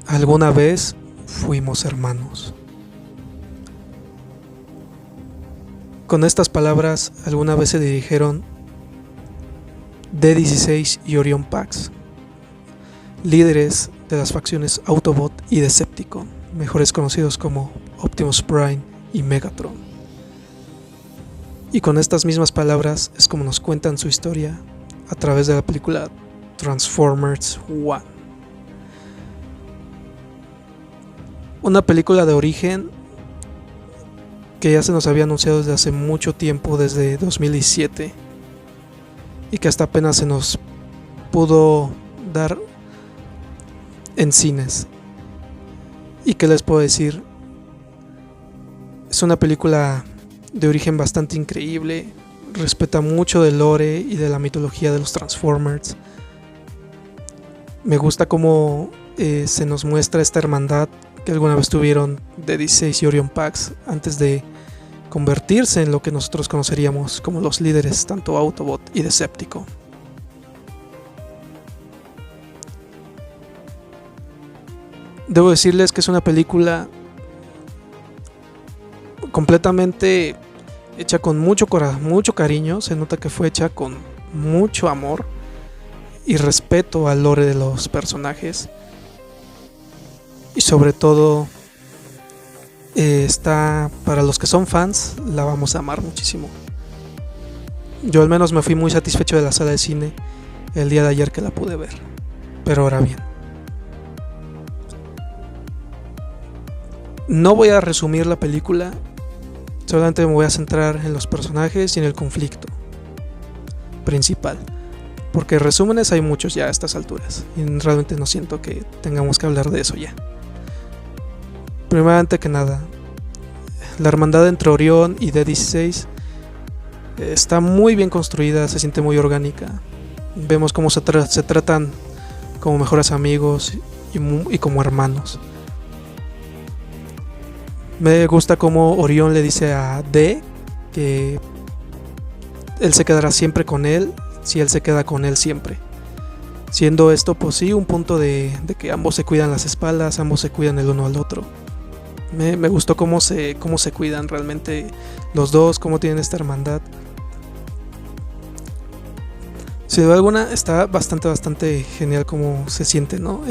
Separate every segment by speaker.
Speaker 1: Alguna vez fuimos hermanos. Con estas palabras alguna vez se dirigieron D-16 y Orion Pax, líderes de las facciones Autobot y Decepticon, mejores conocidos como Optimus Prime y Megatron. Y con estas mismas palabras es como nos cuentan su historia a través de la película Transformers One. Una película de origen que ya se nos había anunciado desde hace mucho tiempo, desde 2017, y que hasta apenas se nos pudo dar en cines. ¿Y qué les puedo decir? Es una película de origen bastante increíble, respeta mucho del lore y de la mitología de los Transformers. Me gusta cómo se nos muestra esta hermandad que alguna vez tuvieron D-16 y Orion Pax antes de convertirse en lo que nosotros conoceríamos como los líderes tanto Autobot y Decepticon. Debo decirles que es una película completamente hecha con mucho cariño. Se nota que fue hecha con mucho amor y respeto al lore de los personajes. Y sobre todo está, para los que son fans, la vamos a amar muchísimo. Yo al menos me fui muy satisfecho de la sala de cine el día de ayer que la pude ver. Pero ahora bien, no voy a resumir la película, solamente me voy a centrar en los personajes y en el conflicto principal, porque resúmenes hay muchos ya a estas alturas y realmente no siento que tengamos que hablar de eso ya. Primeramente que nada, la hermandad entre Orión y D-16 está muy bien construida, se siente muy orgánica. Vemos cómo se tratan como mejores amigos y como hermanos. Me gusta cómo Orión le dice a D que él se quedará siempre con él si él se queda con él siempre. Siendo esto pues sí un punto de que ambos se cuidan las espaldas, ambos se cuidan el uno al otro. Me gustó cómo se cuidan realmente los dos, cómo tienen esta hermandad. Sin duda alguna está bastante genial cómo se siente, ¿no?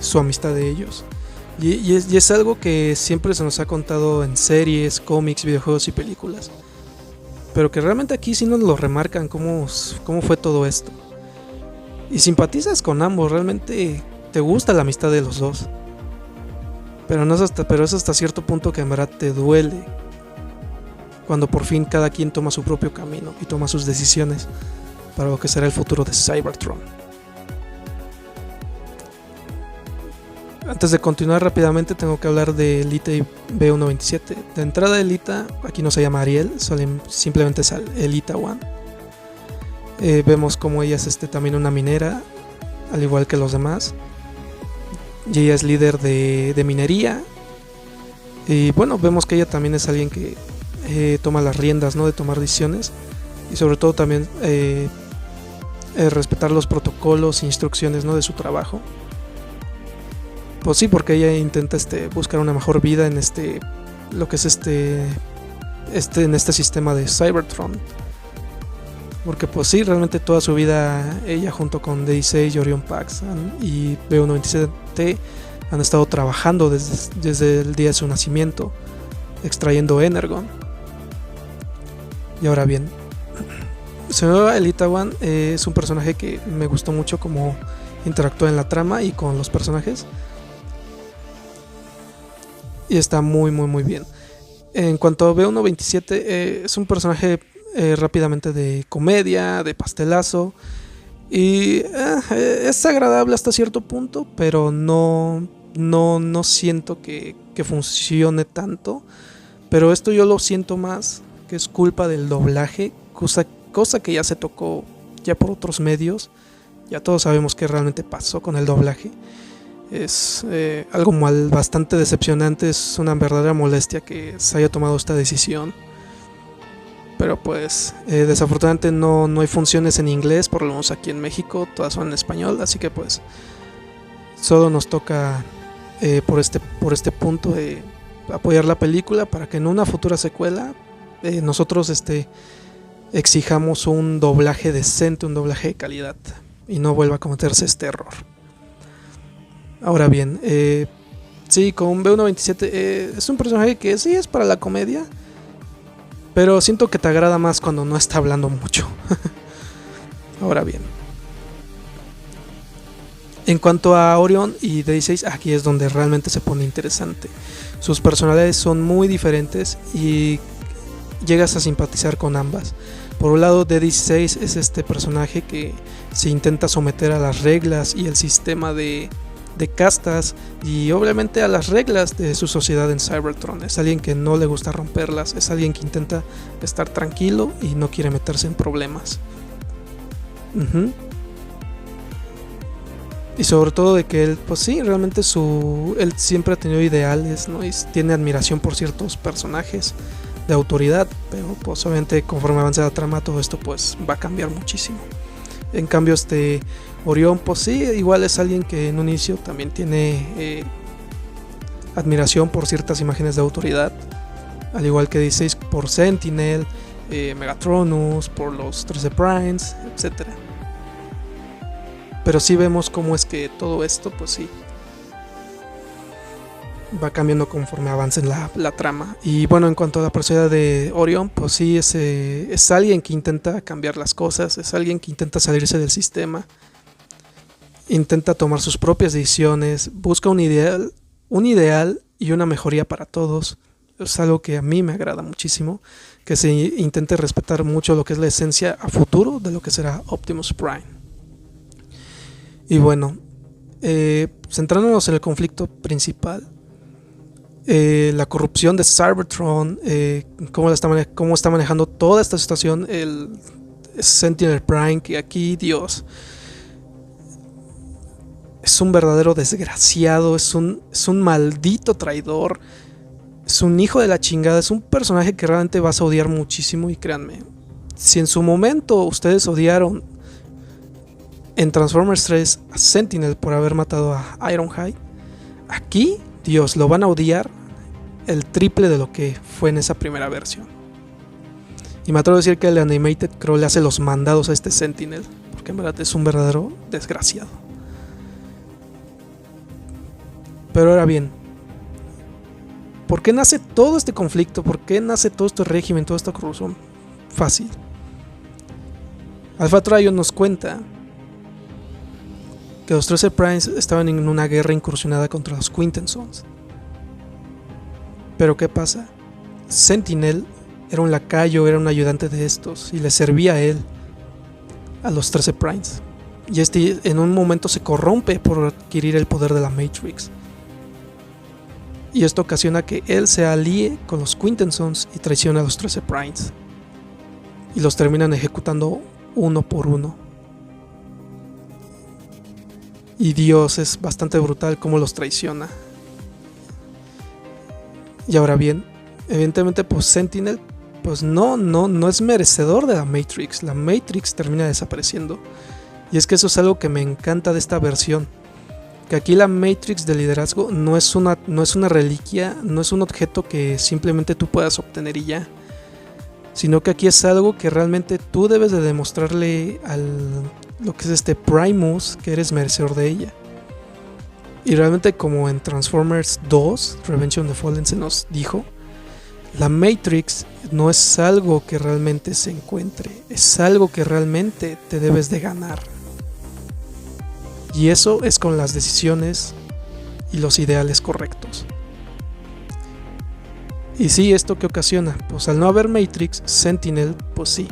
Speaker 1: Su amistad de ellos. Y es algo que siempre se nos ha contado en series, cómics, videojuegos y películas. Pero que realmente aquí sí nos lo remarcan cómo fue todo esto. Y simpatizas con ambos, realmente te gusta la amistad de los dos. Pero es hasta cierto punto que en verdad te duele cuando por fin cada quien toma su propio camino y toma sus decisiones para lo que será el futuro de Cybertron. Antes de continuar rápidamente tengo que hablar de Elita y B127. De entrada, Elita aquí no se llama Ariel, simplemente es Elita One. Vemos como ella es también una minera, al igual que los demás. Y ella es líder de minería. Y bueno, vemos que ella también es alguien que toma las riendas, ¿no? De tomar decisiones. Y sobre todo también respetar los protocolos e instrucciones, ¿no? De su trabajo. Pues sí, porque ella intenta buscar una mejor vida en lo que es en este sistema de Cybertron. Porque pues sí, realmente toda su vida ella junto con D-16 y Orion Pax y B127 han estado trabajando desde el día de su nacimiento, extrayendo Energon. Y ahora bien, su nueva Elita One es un personaje que me gustó mucho cómo interactúa en la trama y con los personajes. Y está muy bien. En cuanto a B127, es un personaje rápidamente de comedia, de pastelazo. Y es agradable hasta cierto punto, pero no siento que funcione tanto. Pero esto yo lo siento más que es culpa del doblaje, cosa que ya se tocó ya por otros medios. Ya todos sabemos qué realmente pasó con el doblaje. Es algo bastante decepcionante, es una verdadera molestia que se haya tomado esta decisión. Pero pues desafortunadamente no hay funciones en inglés, por lo menos aquí en México, todas son en español, así que pues Solo nos toca por este punto apoyar la película para que en una futura secuela nosotros exijamos un doblaje decente, un doblaje de calidad y no vuelva a cometerse este error. Ahora bien, sí, con B127 es un personaje que sí es para la comedia, pero siento que te agrada más cuando no está hablando mucho. Ahora bien, en cuanto a Orion y Day6, aquí es donde realmente se pone interesante. Sus personalidades son muy diferentes y llegas a simpatizar con ambas. Por un lado, Day6 es este personaje que se intenta someter a las reglas y el sistema de castas y obviamente a las reglas de su sociedad en Cybertron. Es alguien que no le gusta romperlas, es alguien que intenta estar tranquilo y no quiere meterse en problemas. Y sobre todo de que él, pues sí, realmente él siempre ha tenido ideales, ¿no? Y tiene admiración por ciertos personajes de autoridad, pero pues obviamente conforme avanza la trama todo esto pues va a cambiar muchísimo. En cambio Orión pues sí, igual es alguien que en un inicio también tiene admiración por ciertas imágenes de autoridad, al igual que 16 por Sentinel, Megatronus, por los 13 Primes, etc. Pero sí vemos cómo es que todo esto pues sí va cambiando conforme avance en la trama. Y bueno, en cuanto a la personalidad de Orión, pues sí es alguien que intenta cambiar las cosas, es alguien que intenta salirse del sistema, intenta tomar sus propias decisiones, busca un ideal y una mejoría para todos. Es algo que a mí me agrada muchísimo, que se intente respetar mucho lo que es la esencia a futuro de lo que será Optimus Prime. Y bueno, centrándonos en el conflicto principal, la corrupción de Cybertron, cómo está manejando toda esta situación el Sentinel Prime, que aquí, Dios, es un verdadero desgraciado, es un maldito traidor, es un hijo de la chingada, es un personaje que realmente vas a odiar muchísimo. Y créanme, si en su momento ustedes odiaron en Transformers 3 a Sentinel por haber matado a Ironhide, aquí, Dios, lo van a odiar el triple de lo que fue en esa primera versión. Y me atrevo a decir que el Animated Crow le hace los mandados a este Sentinel, porque en verdad es un verdadero desgraciado. Pero ahora bien, ¿por qué nace todo este conflicto? ¿Por qué nace todo este régimen, toda esta corrupción? Fácil. Alpha Trion nos cuenta que los 13 Primes estaban en una guerra incursionada contra los Quintessons. Pero ¿qué pasa? Sentinel era un lacayo, era un ayudante de estos y le servía a él, a los 13 Primes. Y en un momento se corrompe por adquirir el poder de la Matrix. Y esto ocasiona que él se alíe con los Quintessons y traiciona a los 13 Primes. Y los terminan ejecutando uno por uno. Y Dios, es bastante brutal cómo los traiciona. Y ahora bien, evidentemente pues Sentinel pues no es merecedor de la Matrix. La Matrix termina desapareciendo. Y es que eso es algo que me encanta de esta versión, que aquí la Matrix de liderazgo no es una reliquia, no es un objeto que simplemente tú puedas obtener y ya, sino que aquí es algo que realmente tú debes de demostrarle lo que es Primus, que eres merecedor de ella. Y realmente, como en Transformers 2 Revenge of the Fallen se nos dijo, la Matrix no es algo que realmente se encuentre, es algo que realmente te debes de ganar. Y eso es con las decisiones y los ideales correctos. Y sí, ¿esto qué ocasiona? Pues al no haber Matrix, Sentinel, pues sí,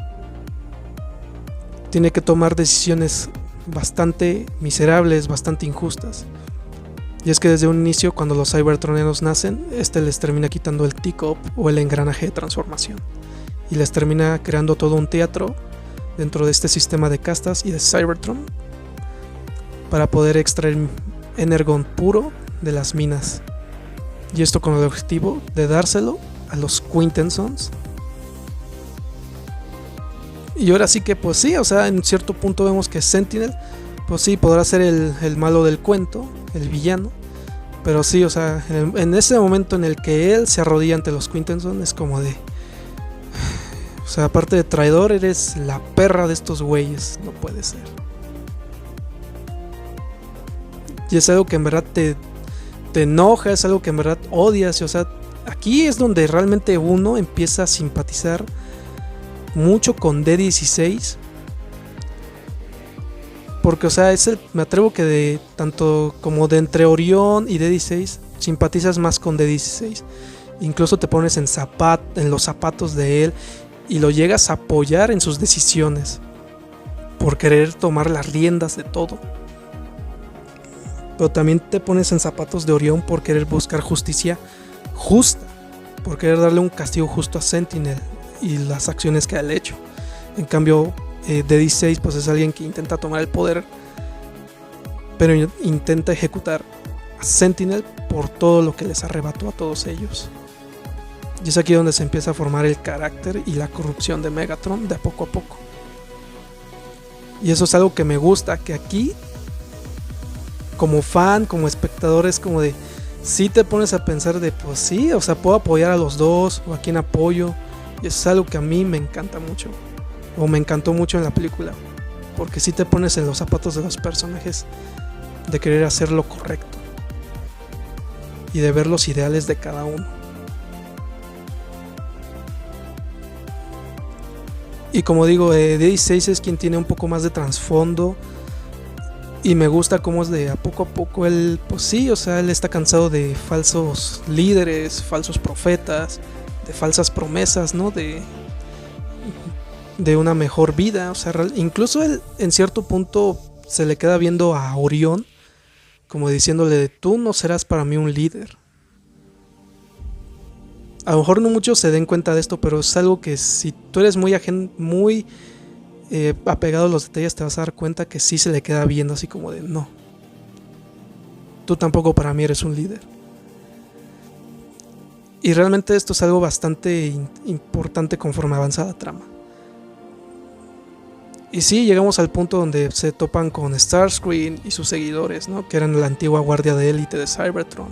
Speaker 1: tiene que tomar decisiones bastante miserables, bastante injustas. Y es que desde un inicio, cuando los Cybertronianos nacen, les termina quitando el teacup o el engranaje de transformación. Y les termina creando todo un teatro dentro de este sistema de castas y de Cybertron, para poder extraer Energon puro de las minas. Y esto con el objetivo de dárselo a los Quintessons. Y ahora sí que pues sí, o sea, en cierto punto vemos que Sentinel pues sí podrá ser el malo del cuento, el villano. Pero sí, o sea, en ese momento en el que él se arrodilla ante los Quintesson, es como de... O sea, aparte de traidor, eres la perra de estos güeyes. No puede ser. Y es algo que en verdad te enoja, es algo que en verdad odias. O sea, aquí es donde realmente uno empieza a simpatizar mucho con D16. Porque, o sea, me atrevo que de tanto como de entre Orión y D16, simpatizas más con D16. Incluso te pones en los zapatos de él y lo llegas a apoyar en sus decisiones. Por querer tomar las riendas de todo. Pero también te pones en zapatos de Orión por querer buscar justicia justa. Por querer darle un castigo justo a Sentinel y las acciones que ha hecho. En cambio, D16 pues es alguien que intenta tomar el poder, pero intenta ejecutar a Sentinel por todo lo que les arrebató a todos ellos. Y es aquí donde se empieza a formar el carácter y la corrupción de Megatron de a poco. Y eso es algo que me gusta, que aquí como fan, como espectador, es como de si te pones a pensar de pues sí, o sea, puedo apoyar a los dos o a quien apoyo. Y eso es algo que a mí me encanta mucho, o me encantó mucho en la película, porque si te pones en los zapatos de los personajes, de querer hacer lo correcto y de ver los ideales de cada uno. Y como digo, D16 es quien tiene un poco más de trasfondo. Y me gusta cómo es de a poco él, pues sí, o sea, él está cansado de falsos líderes, falsos profetas, de falsas promesas, ¿no? De una mejor vida. O sea, incluso él en cierto punto se le queda viendo a Orión como diciéndole, tú no serás para mí un líder. A lo mejor no muchos se den cuenta de esto, pero es algo que si tú eres muy apegado a los detalles, te vas a dar cuenta que sí se le queda viendo así como de no, tú tampoco para mí eres un líder. Y realmente esto es algo bastante importante conforme avanza la trama. Y sí, llegamos al punto donde se topan con Starscream y sus seguidores, ¿no? Que eran la antigua guardia de élite de Cybertron.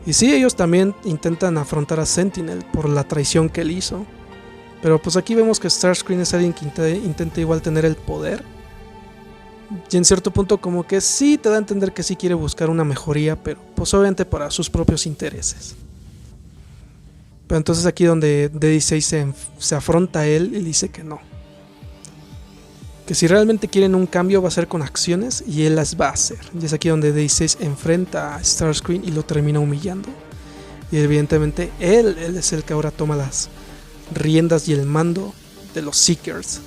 Speaker 1: Y sí, ellos también intentan afrontar a Sentinel por la traición que él hizo. Pero pues aquí vemos que Starscream es alguien que intenta igual tener el poder. Y en cierto punto como que sí te da a entender que sí quiere buscar una mejoría, pero pues obviamente para sus propios intereses. Pero entonces aquí donde D16 se afronta a él y dice que no. Que si realmente quieren un cambio va a ser con acciones y él las va a hacer. Y es aquí donde D16 enfrenta a Starscream y lo termina humillando. Y evidentemente él es el que ahora toma las riendas y el mando de los Seekers.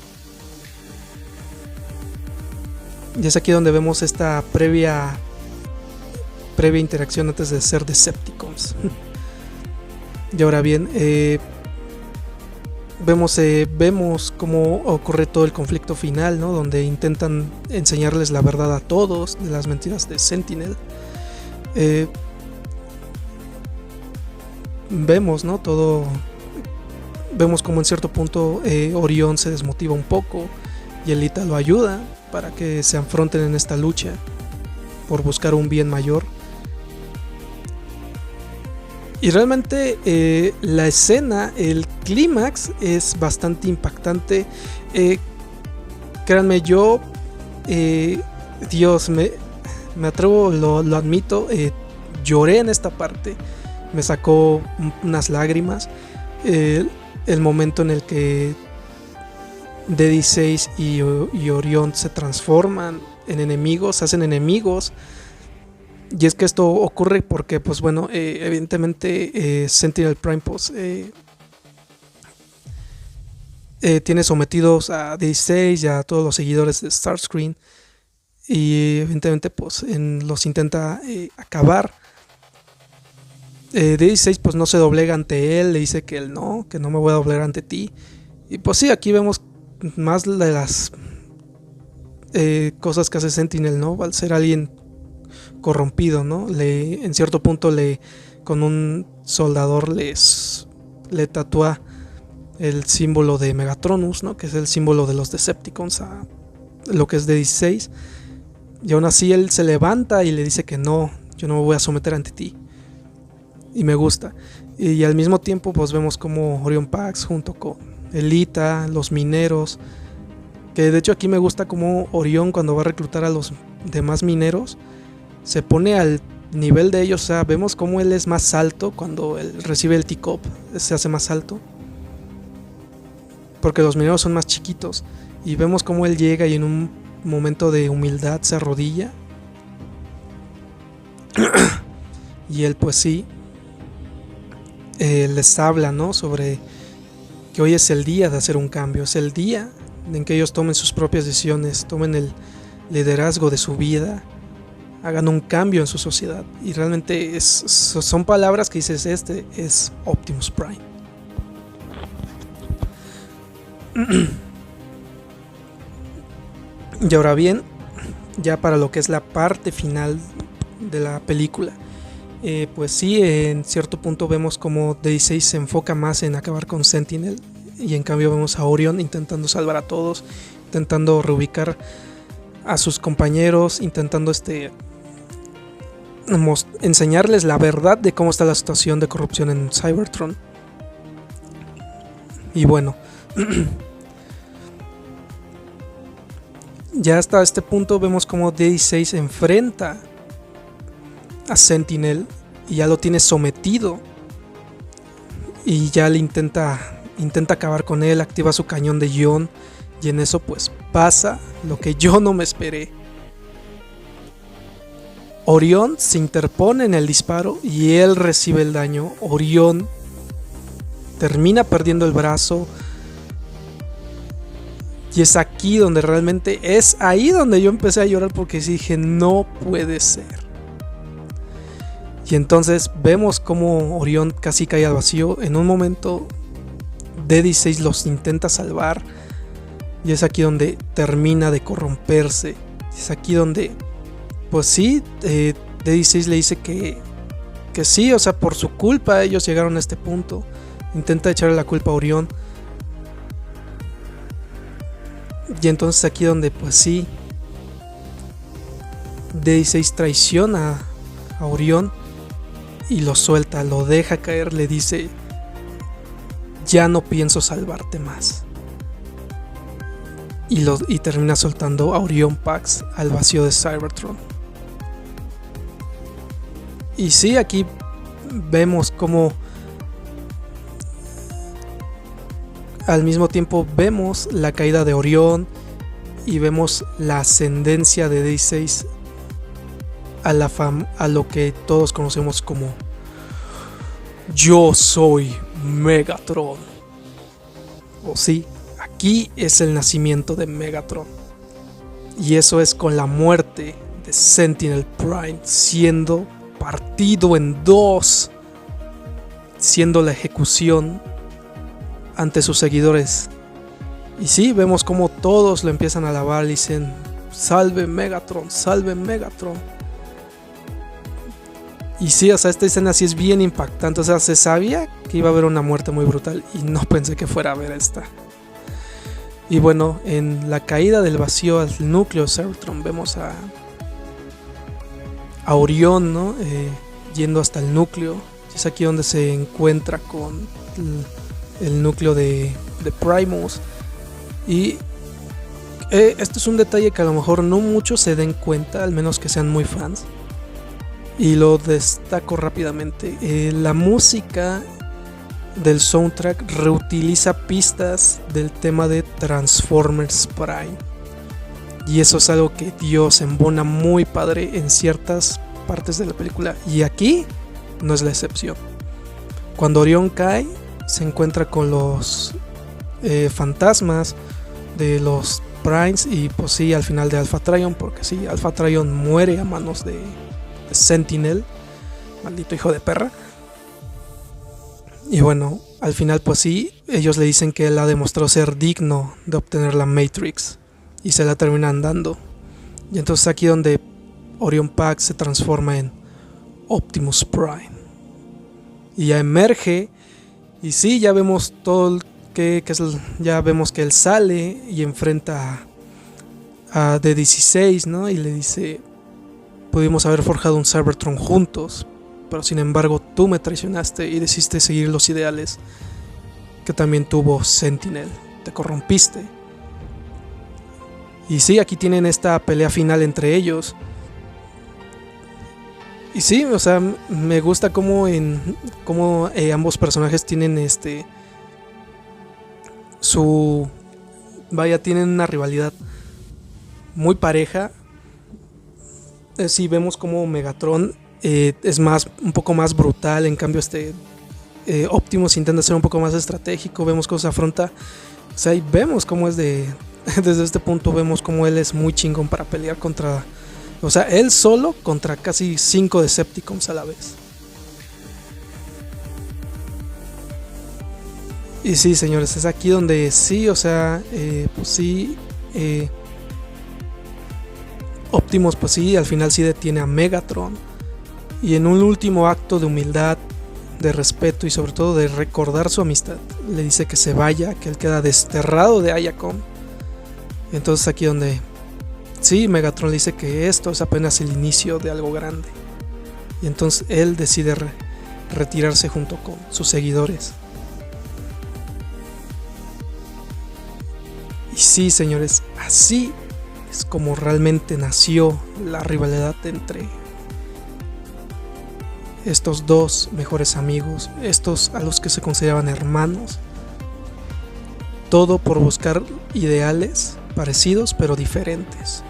Speaker 1: Y es aquí donde vemos esta previa interacción antes de ser Decepticons. Y ahora bien, vemos cómo ocurre todo el conflicto final, ¿no? Donde intentan enseñarles la verdad a todos de las mentiras de Sentinel. Vemos, ¿no? Vemos como en cierto punto Orión se desmotiva un poco y Elita lo ayuda para que se afronten en esta lucha por buscar un bien mayor. Y realmente la escena, el clímax es bastante impactante. Créanme, yo, Dios, me atrevo, lo admito, lloré en esta parte, me sacó unas lágrimas. El momento en el que D16 y Orión se transforman en enemigos, se hacen enemigos. Y es que esto ocurre porque, pues bueno, evidentemente Sentinel Prime pues, tiene sometidos a D16 y a todos los seguidores de Starscream. Y evidentemente pues los intenta acabar. D16 pues no se doblega ante él, le dice que no me voy a doblegar ante ti. Y pues sí, aquí vemos más de las cosas que hace Sentinel, ¿no? Al ser alguien corrompido, ¿no? En cierto punto con un soldador le tatúa el símbolo de Megatronus, ¿no? Que es el símbolo de los Decepticons a lo que es D16. Y aún así él se levanta y le dice que no, yo no me voy a someter ante ti. Y me gusta. Y al mismo tiempo pues vemos como Orion Pax junto con Elita, los mineros, que de hecho aquí me gusta como Orión cuando va a reclutar a los demás mineros se pone al nivel de ellos. O sea, vemos como él es más alto cuando él recibe el T-Cop, se hace más alto porque los mineros son más chiquitos, y vemos como él llega y en un momento de humildad se arrodilla y él pues sí les habla, ¿no?, sobre que hoy es el día de hacer un cambio, es el día en que ellos tomen sus propias decisiones, tomen el liderazgo de su vida, hagan un cambio en su sociedad. Y realmente son palabras que dices, este es Optimus Prime. Y ahora bien, ya para lo que es la parte final de la película, pues sí, en cierto punto vemos como D6 se enfoca más en acabar con Sentinel, y en cambio vemos a Orion intentando salvar a todos, intentando reubicar a sus compañeros, intentando enseñarles la verdad de cómo está la situación de corrupción en Cybertron. Y bueno, ya hasta este punto vemos como D6 enfrenta a Sentinel y ya lo tiene sometido, y ya le intenta acabar con él, activa su cañón de ion, y en eso pues pasa lo que yo no me esperé. Orión se interpone en el disparo y él recibe el daño. Orión termina perdiendo el brazo, y es aquí donde realmente, es ahí donde yo empecé a llorar, porque dije, no puede ser. Y entonces vemos como Orión casi cae al vacío. En un momento D16 los intenta salvar, y es aquí donde termina de corromperse. Es aquí donde pues sí, D16 le dice que sí, o sea, por su culpa ellos llegaron a este punto. Intenta echarle la culpa a Orión, y entonces aquí donde pues sí, D16 traiciona a Orión y lo suelta, lo deja caer, le dice, ya no pienso salvarte más, y termina soltando a Orion Pax al vacío de Cybertron. Y sí, aquí vemos como al mismo tiempo vemos la caída de Orión y vemos la ascendencia de D6 a lo que todos conocemos como yo soy Megatron. O sí, aquí es el nacimiento de Megatron, y eso es con la muerte de Sentinel Prime siendo partido en dos, siendo la ejecución ante sus seguidores. Y sí, vemos como todos lo empiezan a alabar y dicen, salve Megatron, salve Megatron. Y sí, o sea, esta escena sí es bien impactante. O sea, se sabía que iba a haber una muerte muy brutal y no pensé que fuera a ver esta. Y bueno, en la caída del vacío al núcleo de Cybertron vemos a Orión, ¿no? Yendo hasta el núcleo. Es aquí donde se encuentra con el núcleo de Primus. Y esto es un detalle que a lo mejor no muchos se den cuenta, al menos que sean muy fans, y lo destaco rápidamente. La música del soundtrack reutiliza pistas del tema de Transformers Prime, y eso es algo que Dios embona muy padre en ciertas partes de la película, y aquí no es la excepción. Cuando Orión cae, se encuentra con los fantasmas de los Primes, y pues sí, al final de Alpha Trion, porque sí, Alpha Trion muere a manos de Sentinel, maldito hijo de perra. Y bueno, al final pues sí, ellos le dicen que él ha demostrado ser digno de obtener la Matrix, y se la terminan dando. Y entonces aquí donde Orion Pax se transforma en Optimus Prime y ya emerge. Y sí, ya vemos todo ya vemos que él sale y enfrenta de 16, ¿no? Y le dice: pudimos haber forjado un Cybertron juntos, pero sin embargo tú me traicionaste y decidiste seguir los ideales que también tuvo Sentinel. Te corrompiste. Y sí, aquí tienen esta pelea final entre ellos. Y sí, o sea, me gusta cómo ambos personajes tienen tienen una rivalidad muy pareja. Sí, vemos como Megatron es un poco más brutal, en cambio Optimus intenta ser un poco más estratégico, vemos cómo se afronta, o sea, y vemos cómo desde este punto vemos cómo él es muy chingón para pelear o sea, él solo contra casi 5 Decepticons a la vez. Y sí, señores, es aquí donde sí, o sea, pues sí, Optimus pues sí, al final sí detiene a Megatron, y en un último acto de humildad, de respeto y sobre todo de recordar su amistad, le dice que se vaya, que él queda desterrado de Ayacon. Entonces aquí donde sí, Megatron le dice que esto es apenas el inicio de algo grande, y entonces él decide retirarse junto con sus seguidores. Y sí, señores, así es como realmente nació la rivalidad entre estos dos mejores amigos, estos a los que se consideraban hermanos, todo por buscar ideales parecidos pero diferentes.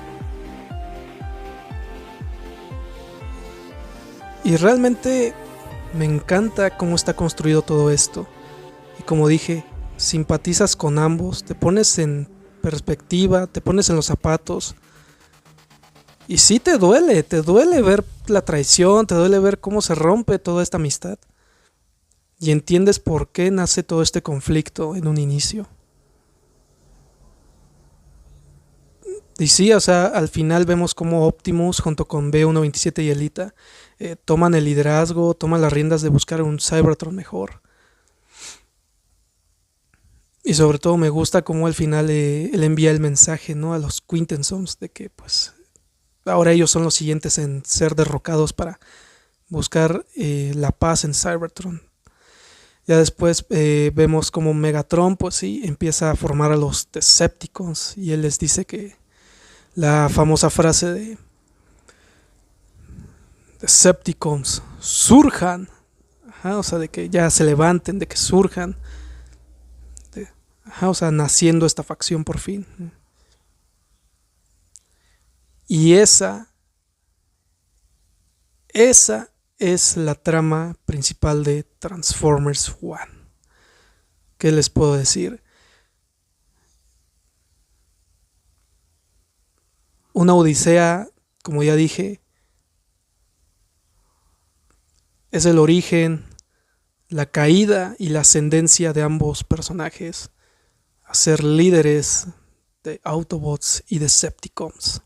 Speaker 1: Y realmente me encanta cómo está construido todo esto, y como dije, simpatizas con ambos, te pones en perspectiva, te pones en los zapatos. Y sí te duele ver la traición, te duele ver cómo se rompe toda esta amistad. Y entiendes por qué nace todo este conflicto en un inicio. Y sí, o sea, al final vemos cómo Optimus junto con B127 y Elita toman el liderazgo, toman las riendas de buscar un Cybertron mejor. Y sobre todo me gusta cómo al final él envía el mensaje, ¿no?, a los Quintessons de que pues ahora ellos son los siguientes en ser derrocados para buscar la paz en Cybertron. Ya después vemos como Megatron pues sí empieza a formar a los Decepticons, y él les dice que la famosa frase de Decepticons surjan, ajá, o sea, de que ya se levanten, de que surjan, ajá, o sea, naciendo esta facción por fin. Y esa es la trama principal de Transformers One. ¿Qué les puedo decir? Una odisea, como ya dije, es el origen, la caída y la ascendencia de ambos personajes a ser líderes de Autobots y Decepticons.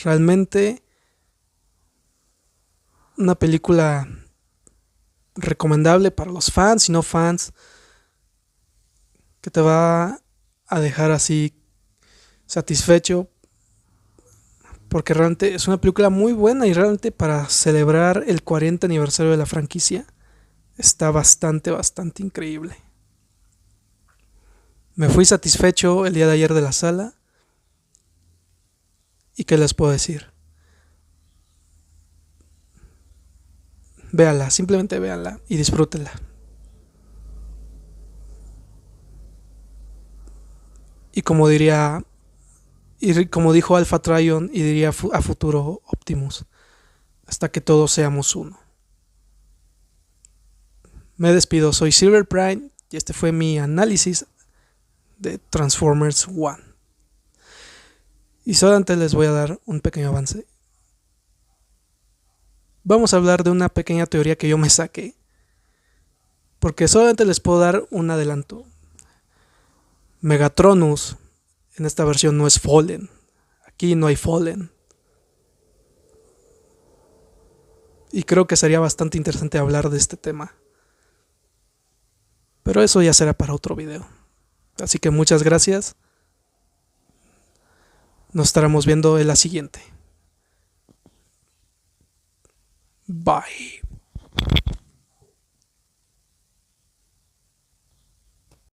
Speaker 1: Realmente una película recomendable para los fans y no fans, que te va a dejar así satisfecho, porque realmente es una película muy buena, y realmente para celebrar el 40 aniversario de la franquicia está bastante increíble. Me fui satisfecho el día de ayer de la sala, y qué les puedo decir, véanla, simplemente véanla y disfrútenla. Y como dijo Alpha Trion, y diría a futuro Optimus, hasta que todos seamos uno. Me despido, soy Silver Prime, y este fue mi análisis de Transformers One. Y solamente les voy a dar un pequeño avance. Vamos a hablar de una pequeña teoría que yo me saqué, porque solamente les puedo dar un adelanto. Megatronus en esta versión no es Fallen. Aquí no hay Fallen. Y creo que sería bastante interesante hablar de este tema, pero eso ya será para otro video. Así que muchas gracias. Nos estaremos viendo en la siguiente. Bye.